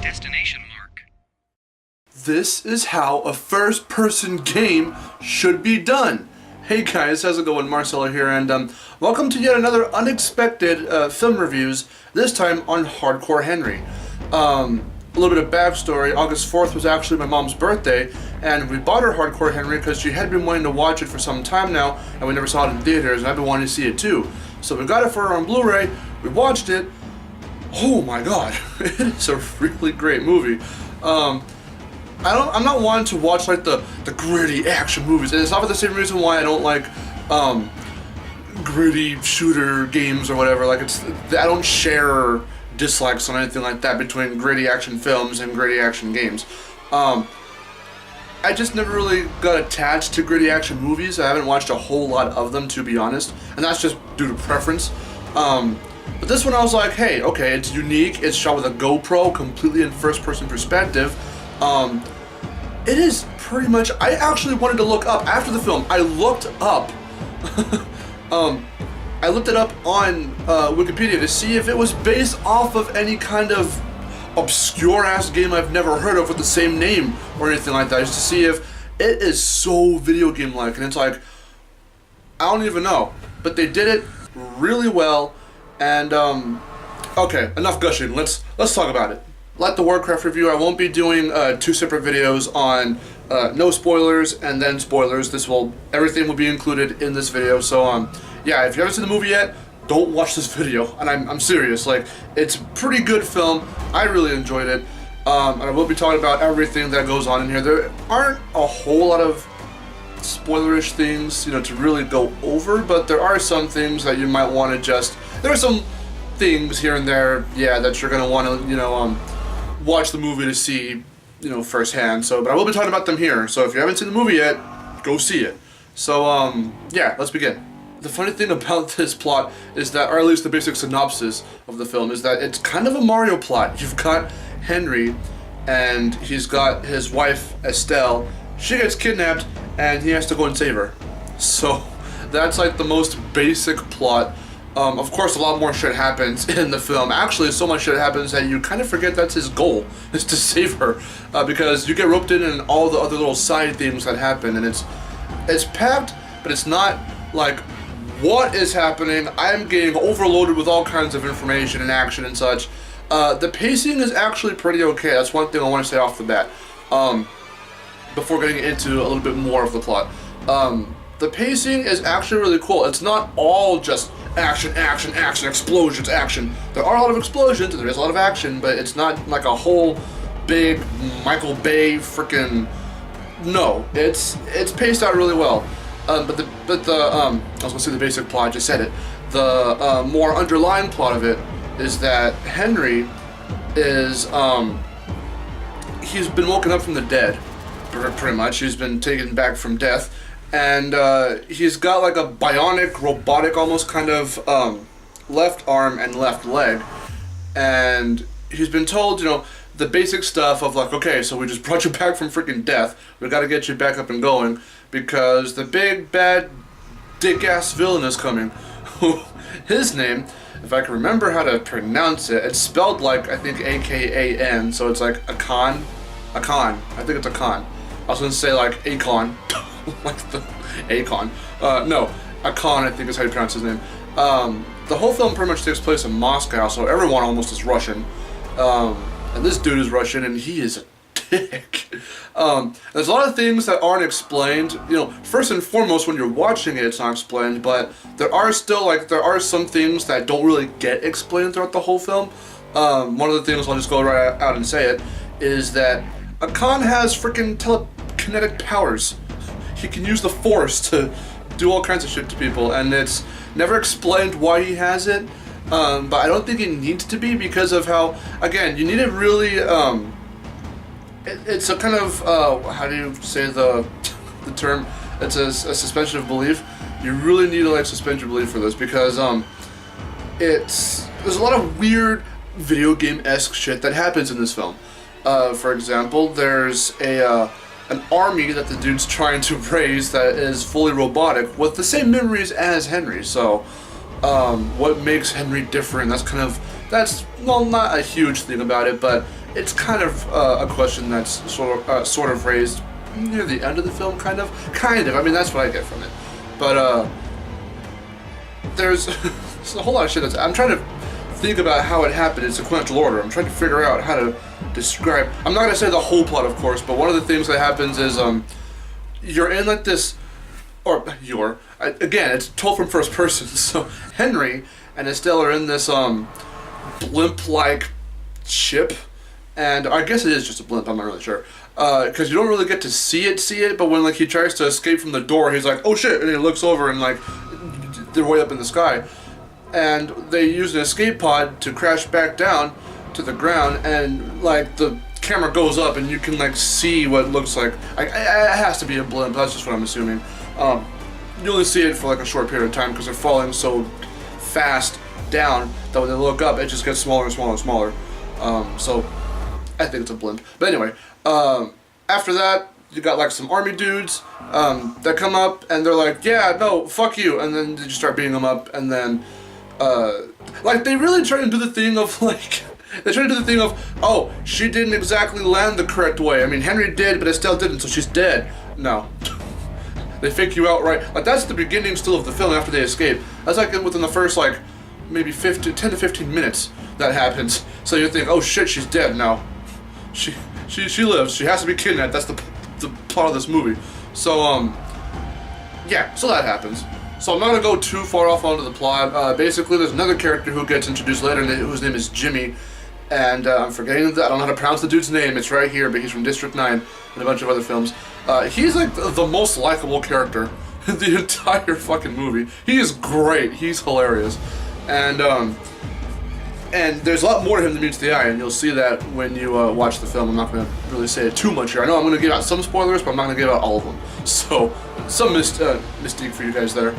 Destination Mark. This is how a first-person game should be done. Hey guys, how's it going? Marcelo here, and welcome to yet another unexpected film reviews, this time on Hardcore Henry. A little bit of backstory: August 4th was actually my mom's birthday, and we bought her Hardcore Henry because she had been wanting to watch it for some time now, and we never saw it in theaters, and I've been wanting to see it too. So we got it for her on Blu-ray, we watched it. Oh my god, it's a really great movie. I'm not wanting to watch like the gritty action movies, and it's not for the same reason why I don't like gritty shooter games or whatever. Like I don't share dislikes on anything like that between gritty action films and gritty action games. I just never really got attached to gritty action movies. I haven't watched a whole lot of them, to be honest, and that's just due to preference. But this one I was like, hey, okay, it's unique, it's shot with a GoPro, completely in first-person perspective. It is pretty much, I actually wanted to look up, after the film, I looked up, I looked it up on Wikipedia to see if it was based off of any kind of obscure-ass game I've never heard of with the same name or anything like that, just to see if it is so video game-like, and it's like, I don't even know, but they did it really well. And okay, enough gushing. Let's talk about it. Like the Warcraft review, I won't be doing two separate videos on no spoilers and then spoilers. Everything will be included in this video. So yeah, if you haven't seen the movie yet, don't watch this video. And I'm serious. Like, it's a pretty good film. I really enjoyed it. And I will be talking about everything that goes on in here. There aren't a whole lot of spoilerish things, to really go over, but there are some things that you might want to there are some things here and there, yeah, that you're going to want to, watch the movie to see, firsthand. So, but I will be talking about them here. So if you haven't seen the movie yet, go see it. So, yeah, let's begin. The funny thing about this plot is that, or at least the basic synopsis of the film, is that it's kind of a Mario plot. You've got Henry, and he's got his wife, Estelle. She gets kidnapped, and he has to go and save her. So that's like the most basic plot. Of course, a lot more shit happens in the film. Actually, so much shit happens that you kind of forget that's his goal, is to save her, because you get roped in all the other little side things that happen, and it's packed, but it's not like, what is happening? I'm getting overloaded with all kinds of information and action and such. The pacing is actually pretty okay. That's one thing I want to say off the bat. Before getting into a little bit more of the plot. The pacing is actually really cool. It's not all just action, explosions, action. There are a lot of explosions and there is a lot of action, but it's not like a whole big Michael Bay freaking. No, it's paced out really well. But the I was gonna say the basic plot. I just said it. The more underlying plot of it is that Henry is he's been woken up from the dead. Pretty much, he's been taken back from death, and he's got like a bionic, robotic, almost kind of left arm and left leg, and he's been told, the basic stuff of like, okay, so we just brought you back from freaking death, we gotta get you back up and going, because the big, bad, dick-ass villain is coming. His name, if I can remember how to pronounce it, it's spelled like, I think, A-K-A-N, so it's like Akan, I think it's Akan. I was gonna say like Akon, like the Akon. No, Akan, I think is how you pronounce his name. The whole film pretty much takes place in Moscow, so everyone almost is Russian. And this dude is Russian, and he is a dick. There's a lot of things that aren't explained. First and foremost, when you're watching it, it's not explained, but there are some things that don't really get explained throughout the whole film. One of the things, I'll just go right out and say it, is that Akan has freaking telekinetic powers. He can use the Force to do all kinds of shit to people, and it's never explained why he has it, but I don't think it needs to be, because of how, again, you need it really, it's a kind of, how do you say the term? It's a suspension of belief. You really need to suspend your belief for this, because there's a lot of weird video game-esque shit that happens in this film. For example, there's an army that the dude's trying to raise that is fully robotic with the same memories as Henry. So, what makes Henry different? That's not a huge thing about it, but it's kind of a question that's sort of raised near the end of the film, kind of. I mean, that's what I get from it. But there's a whole lot of shit I'm trying to think about how it happened in sequential order. I'm trying to figure out how to describe. I'm not gonna say the whole plot, of course, but one of the things that happens is you're in like this, or again, it's told from first person. So Henry and Estelle are in this blimp-like ship, and I guess it is just a blimp. I'm not really sure, because you don't really get to see it. But when like he tries to escape from the door, he's like, "Oh shit!" and he looks over and like they're way up in the sky, and they use an escape pod to crash back down to the ground, and like the camera goes up and you can like see what looks like. It has to be a blimp. That's just what I'm assuming. You only see it for like a short period of time because they're falling so fast down that when they look up, it just gets smaller and smaller and smaller. So I think it's a blimp. But anyway, after that, you got like some army dudes that come up and they're like, "Yeah, no, fuck you," and then they just start beating them up, and then like they really try to do the thing of like. They try to do the thing of, oh, she didn't exactly land the correct way. I mean, Henry did, but Estelle didn't, so she's dead. No. They fake you out right. Like, that's the beginning still of the film after they escape. That's like within the first, like, maybe 10 to 15 minutes that happens. So you think, oh shit, she's dead. No. She lives. She has to be kidnapped. That's the plot of this movie. So, yeah, so that happens. So I'm not going to go too far off onto the plot. Basically, there's another character who gets introduced later, whose name is Jimmy. And I'm forgetting that. I don't know how to pronounce the dude's name. It's right here, but he's from District 9 and a bunch of other films. He's like the most likable character in the entire fucking movie. He is great. He's hilarious. And there's a lot more to him than meets the eye, and you'll see that when you watch the film. I'm not going to really say it too much here. I know I'm going to give out some spoilers, but I'm not going to give out all of them. So, some mystique for you guys there.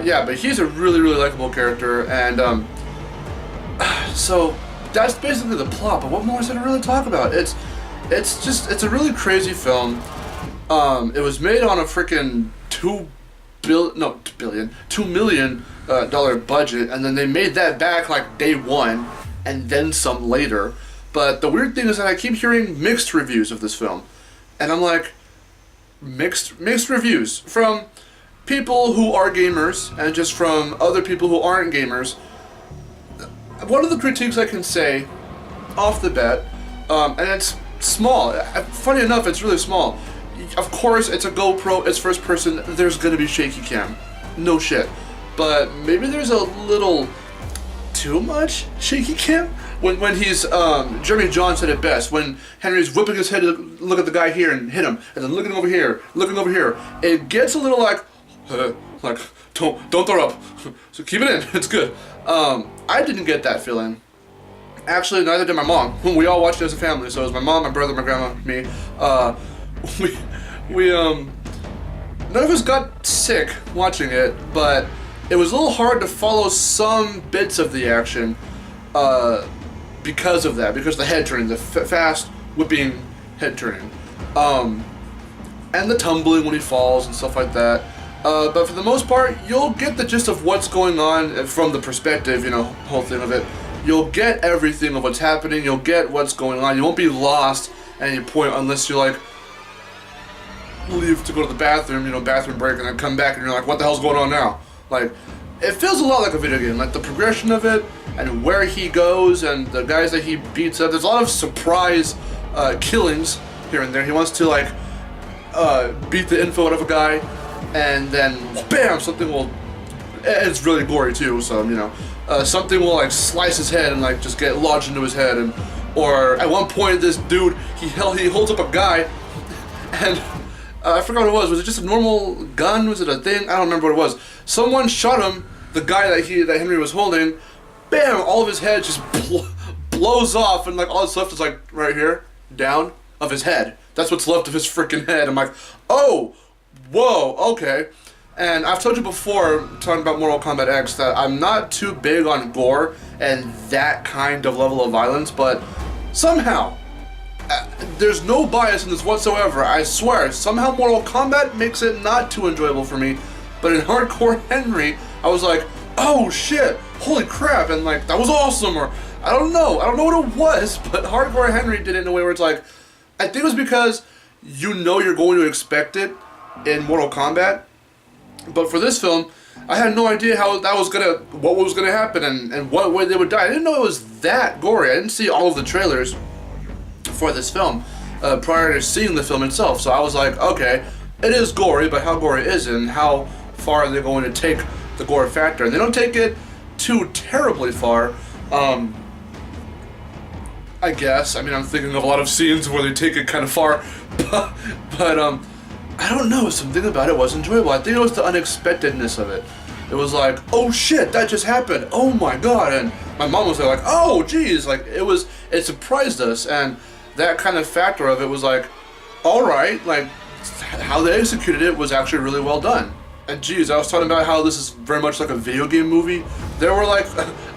Yeah, but he's a really, really likable character, and so that's basically the plot. But what more is there to really talk about? It's a really crazy film. It was made on a freaking $2 million budget, and then they made that back like day one, and then some later. But the weird thing is that I keep hearing mixed reviews of this film, and I'm like, mixed reviews from people who are gamers and just from other people who aren't gamers. One of the critiques I can say off the bat, and it's small. Funny enough, it's really small. Of course, it's a GoPro, it's first person, there's gonna be shaky cam. No shit. But maybe there's a little too much shaky cam? When he's, Jeremy John said it best, when Henry's whipping his head to look at the guy here and hit him, and then looking over here, it gets a little like don't throw up. So keep it in, it's good. I didn't get that feeling. Actually, neither did my mom, whom we all watched it as a family. So it was my mom, my brother, my grandma, me. We none of us got sick watching it, but it was a little hard to follow some bits of the action because of that, because the head turning, the fast whipping head turning, and the tumbling when he falls and stuff like that. But for the most part, you'll get the gist of what's going on from the perspective, whole thing of it. You'll get everything of what's happening. You'll get what's going on. You won't be lost at any point unless you like leave to go to the bathroom, bathroom break, and then come back and you're like, what the hell's going on now? Like, it feels a lot like a video game. Like the progression of it and where he goes and the guys that he beats up. There's a lot of surprise killings here and there. He wants to like beat the info out of a guy, and then bam, something will. It's really gory too, so something will like slice his head and like just get lodged into his head, and or at one point this dude he holds up a guy, and I forgot what it was. Was it just a normal gun? Was it a thing? I don't remember what it was. Someone shot him. The guy that Henry was holding, bam! All of his head just blows off, and like all that's left is like right here, down of his head. That's what's left of his freaking head. I'm like, oh, whoa, okay. And I've told you before, talking about Mortal Kombat X, that I'm not too big on gore and that kind of level of violence, but somehow, there's no bias in this whatsoever, I swear. Somehow Mortal Kombat makes it not too enjoyable for me, but in Hardcore Henry, I was like, oh shit, holy crap, and like, that was awesome, or I don't know what it was, but Hardcore Henry did it in a way where it's like, I think it was because you know you're going to expect it in Mortal Kombat, but for this film, I had no idea what was gonna happen and what way they would die. I didn't know it was that gory. I didn't see all of the trailers for this film prior to seeing the film itself, so I was like, okay, it is gory, but how gory is it, and how far are they going to take the gore factor? And they don't take it too terribly far, I guess. I mean, I'm thinking of a lot of scenes where they take it kind of far, but I don't know, something about it was enjoyable. I think it was the unexpectedness of it. It was like, oh shit, that just happened, oh my god, and my mom was there like, oh geez, like, it surprised us, and that kind of factor of it was like, alright, like, how they executed it was actually really well done. And geez, I was talking about how this is very much like a video game movie. There were like,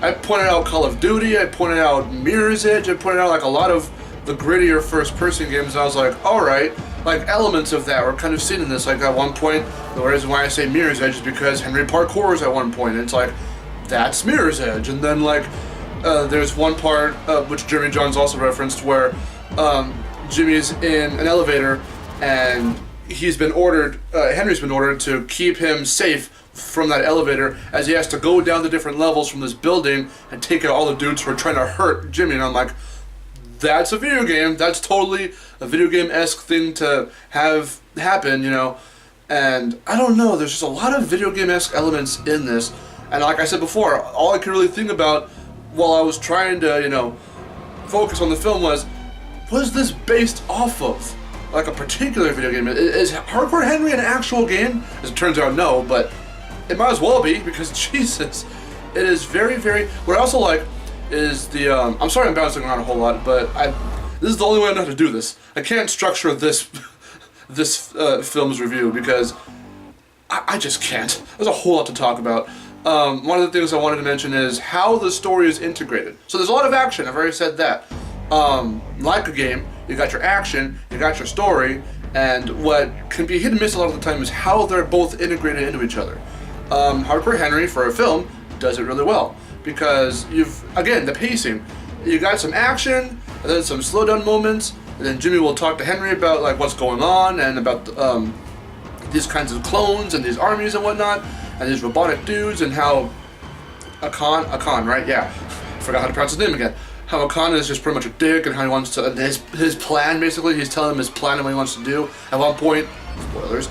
I pointed out Call of Duty, I pointed out Mirror's Edge, I pointed out like a lot of the grittier first-person games, and I was like, alright, like elements of that were kind of seen in this. Like at one point, the reason why I say Mirror's Edge is because Henry parkours at one point, and it's like, that's Mirror's Edge. And then like, there's one part, which Jeremy Johns also referenced, where Jimmy's in an elevator, and Henry's been ordered to keep him safe from that elevator as he has to go down the different levels from this building and take out all the dudes who are trying to hurt Jimmy. And I'm like, that's a video game. That's totally a video game-esque thing to have happen, you know. And I don't know, there's just a lot of video game-esque elements in this. And like I said before, all I could really think about while I was trying to, you know, focus on the film was this based off of? Like a particular video game? Is Hardcore Henry an actual game? As it turns out, no, but it might as well be, because Jesus, it is very, very... What I also like is the, I'm sorry I'm bouncing around a whole lot, but this is the only way I know how to do this. I can't structure this film's review, because I just can't. There's a whole lot to talk about. One of the things I wanted to mention is how the story is integrated. So there's a lot of action, I've already said that. Like a game, you got your action, you got your story, and what can be hit and miss a lot of the time is how they're both integrated into each other. Hardcore Henry, for a film, does it really well, because again, the pacing. You got some action, and then some slow down moments, and then Jimmy will talk to Henry about like what's going on, and about these kinds of clones, and these armies and whatnot, and these robotic dudes, and how Akan, right? Yeah, I forgot how to pronounce his name again. How Akan is just pretty much a dick, and how he wants to, his plan, basically, he's telling him his plan and what he wants to do. At one point, spoilers,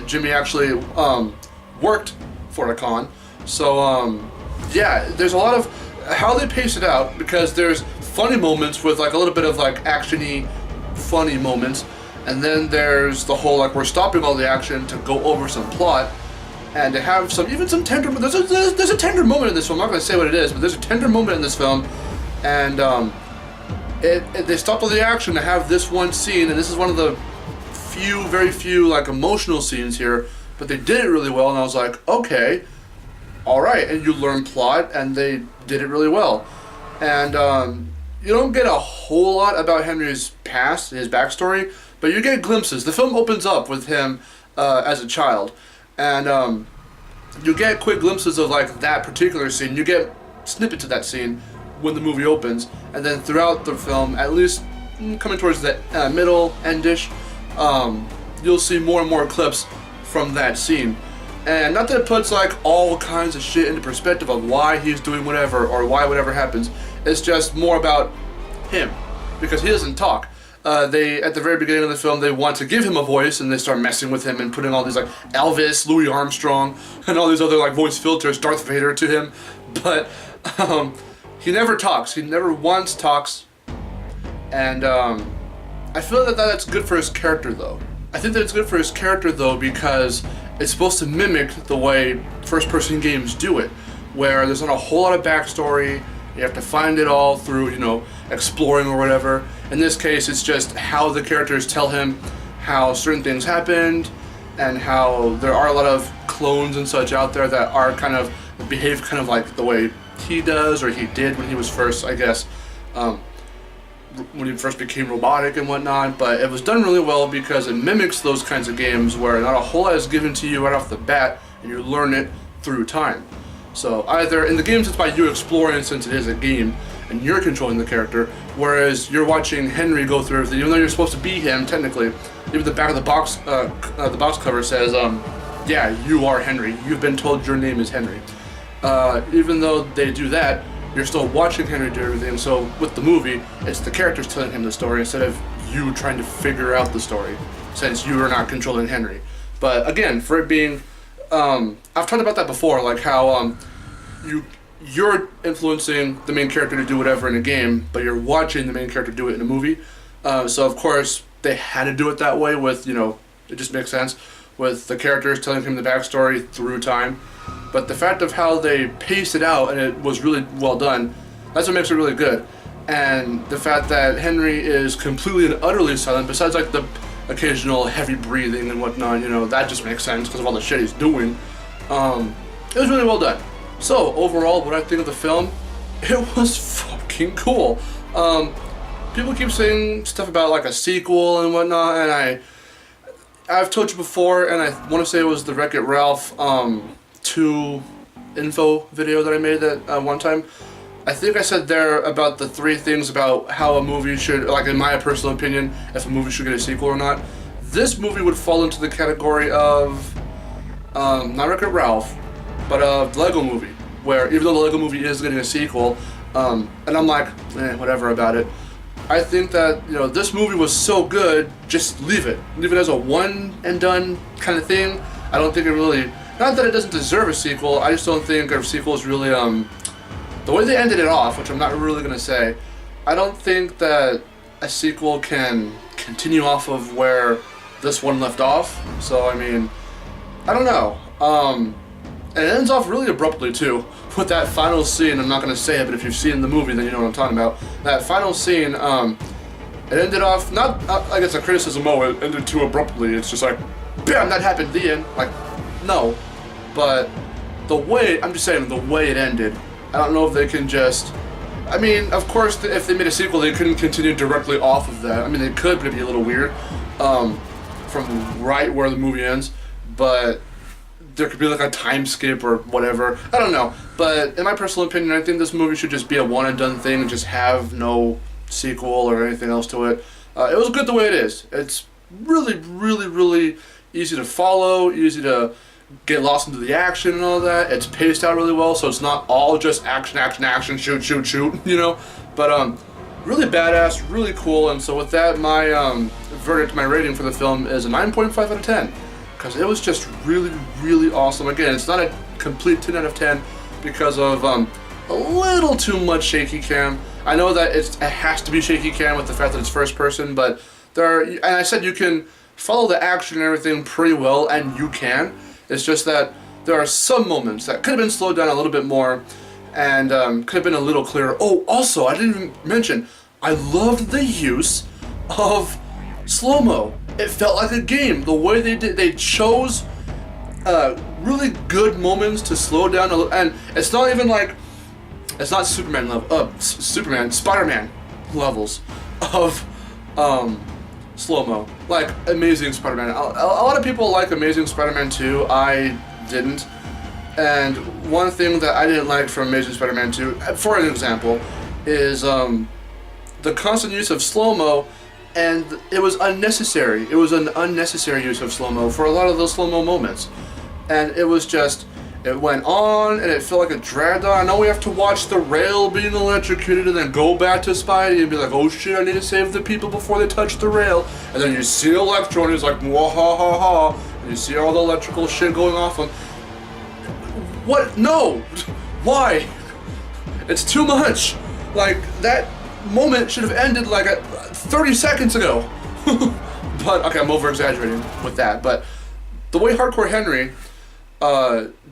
Jimmy actually worked for Akan. So, yeah, there's a lot of how they pace it out, because there's funny moments with like a little bit of like action-y, funny moments, and then there's the whole like we're stopping all the action to go over some plot, and to have some tender. There's a tender moment in this film. I'm not going to say what it is, but there's a tender moment in this film. And they stopped all the action to have this one scene, and this is one of the very few like emotional scenes here, but they did it really well, and I was like, okay, alright, and you learn plot, and they did it really well. And you don't get a whole lot about Henry's past, his backstory, but you get glimpses. The film opens up with him as a child, and you get quick glimpses of like that particular scene. You get snippets of that scene when the movie opens, and then throughout the film, at least coming towards the middle, end-ish, you'll see more and more clips from that scene. And not that it puts like all kinds of shit into perspective of why he's doing whatever, or why whatever happens. It's just more about him, because he doesn't talk. They, at the very beginning of the film, they want to give him a voice, and they start messing with him and putting all these like Elvis, Louis Armstrong, and all these other like voice filters, Darth Vader to him, but he never talks. He never once talks, and I feel that that's good for his character, though. I think that it's good for his character, though, because it's supposed to mimic the way first-person games do it, where there's not a whole lot of backstory. You have to find it all through, you know, exploring or whatever. In this case, it's just how the characters tell him how certain things happened, and how there are a lot of clones and such out there that are behave kind of like the way he does, or he did when he was first, I guess, when he first became robotic and whatnot. But it was done really well because it mimics those kinds of games where not a whole lot is given to you right off the bat, and you learn it through time. So either in the games it's by you exploring, since it is a game, and you're controlling the character, whereas you're watching Henry go through everything, even though you're supposed to be him technically. Even the back of the box cover says, yeah, you are Henry. You've been told your name is Henry. Even though they do that, you're still watching Henry do everything. So with the movie, it's the characters telling him the story instead of you trying to figure out the story, since you are not controlling Henry. But again, for it being, I've talked about that before, like how you're influencing the main character to do whatever in a game, but you're watching the main character do it in a movie. So of course they had to do it that way with, it just makes sense, with the characters telling him the backstory through time. But the fact of how they paced it out, and it was really well done, that's what makes it really good. And the fact that Henry is completely and utterly silent, besides like the occasional heavy breathing and whatnot, that just makes sense because of all the shit he's doing. It was really well done. So overall, what I think of the film, it was fucking cool. People keep saying stuff about like a sequel and whatnot, and I've told you before, and I want to say it was the Wreck-It Ralph 2 info video that I made that one time. I think I said there about the 3 things about how a movie should, like in my personal opinion, if a movie should get a sequel or not. This movie would fall into the category of, not Wreck-It Ralph, but a Lego Movie, where even though the Lego Movie is getting a sequel, and I'm like, whatever about it. I think that, this movie was so good, just leave it. Leave it as a one and done kind of thing. I don't think it really, not that it doesn't deserve a sequel, I just don't think a sequel is really, the way they ended it off, which I'm not really going to say, I don't think that a sequel can continue off of where this one left off. So, I mean, I don't know. And it ends off really abruptly, too, with that final scene. I'm not going to say it, but if you've seen the movie, then you know what I'm talking about. That final scene, it ended off, not like it's a criticism, it ended too abruptly. It's just like, bam, that happened, the end. Like, no. But the way, I'm just saying, the way it ended, I don't know if they can just, I mean, of course, if they made a sequel, they couldn't continue directly off of that. I mean, they could, but it'd be a little weird, from right where the movie ends, but there could be like a time skip or whatever. I don't know. But in my personal opinion, I think this movie should just be a one and done thing and just have no sequel or anything else to it. It was good the way it is. It's really, really, really easy to follow, easy to get lost into the action and all that. It's paced out really well, so it's not all just action, action, action, shoot, shoot, shoot, But really badass, really cool. And so with that, my verdict, my rating for the film is a 9.5 out of 10. Because it was just really, really awesome. Again, it's not a complete 10 out of 10 because of a little too much shaky cam. I know that it has to be shaky cam with the fact that it's first person, but and I said you can follow the action and everything pretty well, and you can. It's just that there are some moments that could have been slowed down a little bit more and could have been a little clearer. Oh, also, I didn't even mention, I loved the use of slow-mo. It felt like a game. The way they chose really good moments to slow down a little, and it's not even like, it's not Spider-Man levels of slow-mo. Like Amazing Spider-Man. A lot of people like Amazing Spider-Man 2. I didn't. And one thing that I didn't like from Amazing Spider-Man 2, for an example, is the constant use of slow-mo. And it was unnecessary. It was an unnecessary use of slow-mo for a lot of those slow-mo moments. And it was just, it went on and it felt like it dragged on. I know we have to watch the rail being electrocuted and then go back to Spidey and be like, oh shit, I need to save the people before they touch the rail. And then you see Electro and he's like, wah ha ha ha. And you see all the electrical shit going off on. What? No! Why? It's too much. Like, that moment should have ended like 30 seconds ago. But okay, I'm over exaggerating with that, but the way Hardcore Henry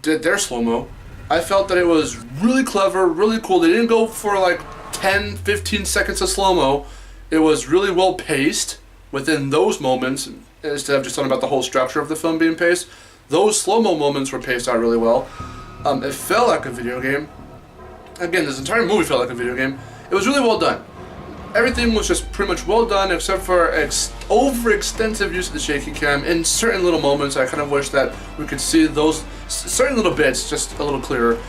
did their slow-mo, I felt that it was really clever, really cool. They didn't go for like 10-15 seconds of slow-mo. It was really well paced within those moments, instead of just talking about the whole structure of the film being paced. Those slow-mo moments were paced out really well. It felt like a video game. Again, this entire movie felt like a video game. It was really well done. Everything was just pretty much well done, except for overextensive use of the shaky cam. In certain little moments, I kind of wish that we could see those certain little bits just a little clearer.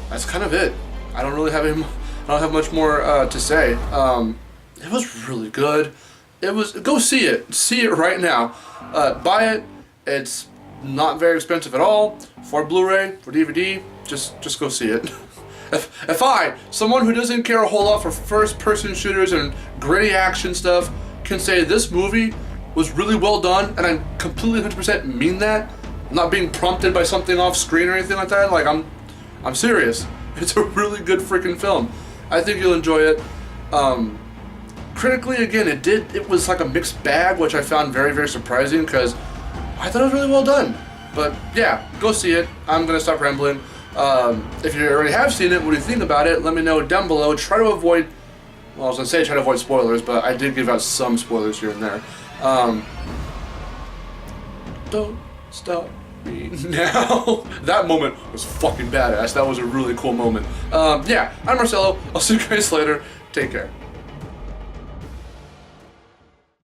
That's kind of it. I don't really have I don't have much more to say. It was really good. Go see it. See it right now. Buy it. It's not very expensive at all. For Blu-ray, for DVD, just go see it. If I, someone who doesn't care a whole lot for first-person shooters and gritty action stuff, can say this movie was really well done, and I completely 100% mean that, I'm not being prompted by something off screen or anything like that, like I'm serious. It's a really good freaking film. I think you'll enjoy it. Critically, again, it was like a mixed bag, which I found very, very surprising, because I thought it was really well done. But yeah, go see it. I'm gonna stop rambling. If you already have seen it, what do you think about it? Let me know down below. Try to avoid, well, I was gonna say try to avoid spoilers, but I did give out some spoilers here and there. Don't stop me now. That moment was fucking badass. That was a really cool moment. Yeah, I'm Marcelo. I'll see you guys later. Take care.